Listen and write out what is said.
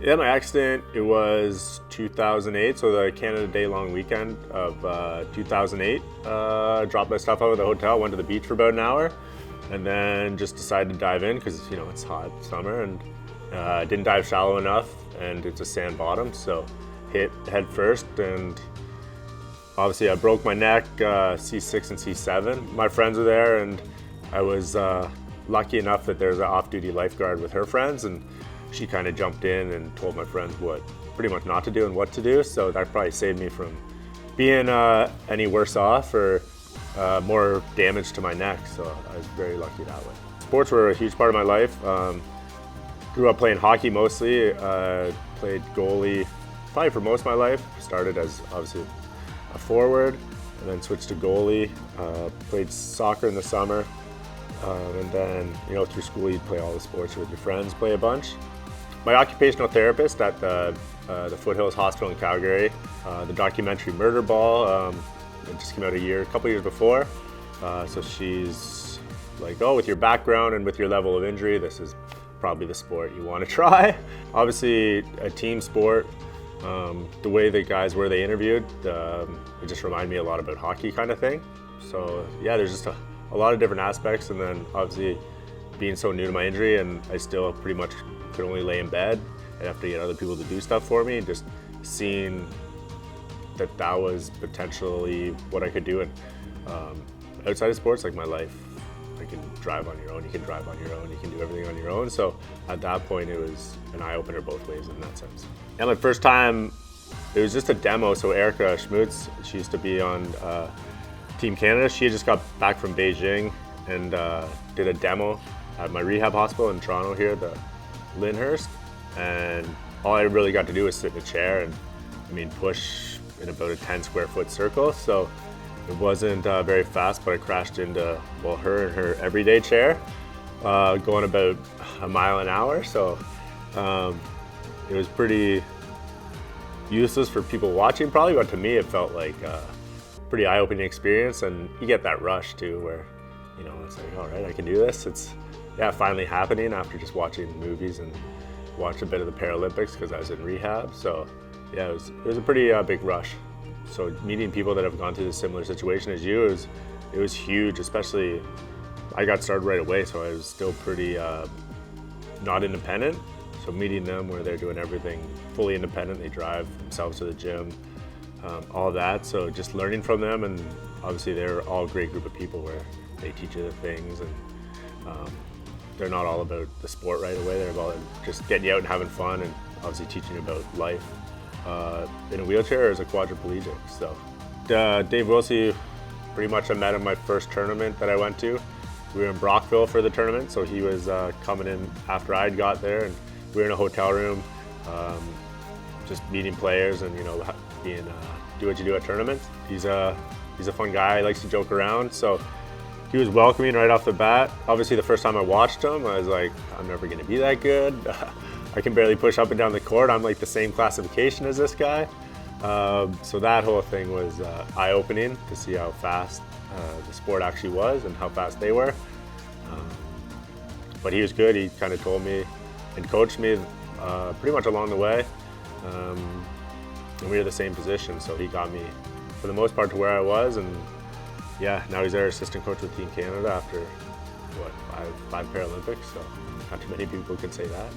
Yeah, my accident, it was 2008, so the Canada Day long weekend of 2008. Dropped my stuff out of the hotel, went to the beach for about an hour, and then just decided to dive in because, you know, it's hot summer, and didn't dive shallow enough, and it's a sand bottom, so hit head first, and obviously I broke my neck, C6 and C7. My friends were there, and I was lucky enough that there's an off-duty lifeguard with her friends, and she kind of jumped in and told my friends what pretty much not to do and what to do, so that probably saved me from being any worse off or more damage to my neck, so I was very lucky that way. Sports were a huge part of my life. Grew up playing hockey mostly, played goalie probably for most of my life. Started as obviously a forward and then switched to goalie. Played soccer in the summer, and then, you know, through school you'd play all the sports with your friends, play a bunch. My occupational therapist at the Foothills Hospital in Calgary, the documentary Murder Ball, it just came out a couple years before. So she's like, oh, with your background and with your level of injury, this is probably the sport you want to try. Obviously a team sport, the way the guys were they interviewed, it just reminded me a lot about hockey kind of thing. So yeah, there's just a lot of different aspects, and then obviously being so new to my injury, and I still pretty much could only lay in bed and have to get other people to do stuff for me, and just seeing that was potentially what I could do. And outside of sports, like my life, I can drive on your own, you can drive on your own, you can do everything on your own. So at that point, it was an eye-opener both ways in that sense. And my first time, it was just a demo. So Erica Schmutz, she used to be on Team Canada. She had just got back from Beijing and did a demo at my rehab hospital in Toronto here, the Lyndhurst. And all I really got to do was sit in a chair and, I mean, push in about a 10 square foot circle. So it wasn't very fast, but I crashed into, well, her in her everyday chair, going about a mile an hour. So it was pretty useless for people watching probably, but to me it felt like a pretty eye-opening experience. And you get that rush too, where, you know, it's like, all right, I can do this. It's, yeah, finally happening after just watching movies and watched a bit of the Paralympics because I was in rehab. So yeah, it was a pretty big rush. So meeting people that have gone through a similar situation as you, it was huge, especially I got started right away, so I was still pretty not independent. So meeting them where they're doing everything fully independent, they drive themselves to the gym, all that. So just learning from them, and obviously they're all a great group of people where they teach you the things, and they're not all about the sport right away, they're about just getting you out and having fun, and obviously teaching you about life. In a wheelchair or as a quadriplegic. So Dave Wilsey, pretty much I met him my first tournament that I went to. We were in Brockville for the tournament, so he was coming in after I'd got there, and we were in a hotel room, just meeting players and, you know, being do what you do at tournaments. He's a fun guy, he likes to joke around, so he was welcoming right off the bat. Obviously the first time I watched him, I was like, I'm never gonna be that good. I can barely push up and down the court. I'm like the same classification as this guy. So that whole thing was eye-opening to see how fast the sport actually was and how fast they were. But he was good. He kind of told me and coached me pretty much along the way. And we were the same position, so he got me for the most part to where I was. And yeah, now he's our assistant coach with Team Canada after, what, five Paralympics, so not too many people can say that.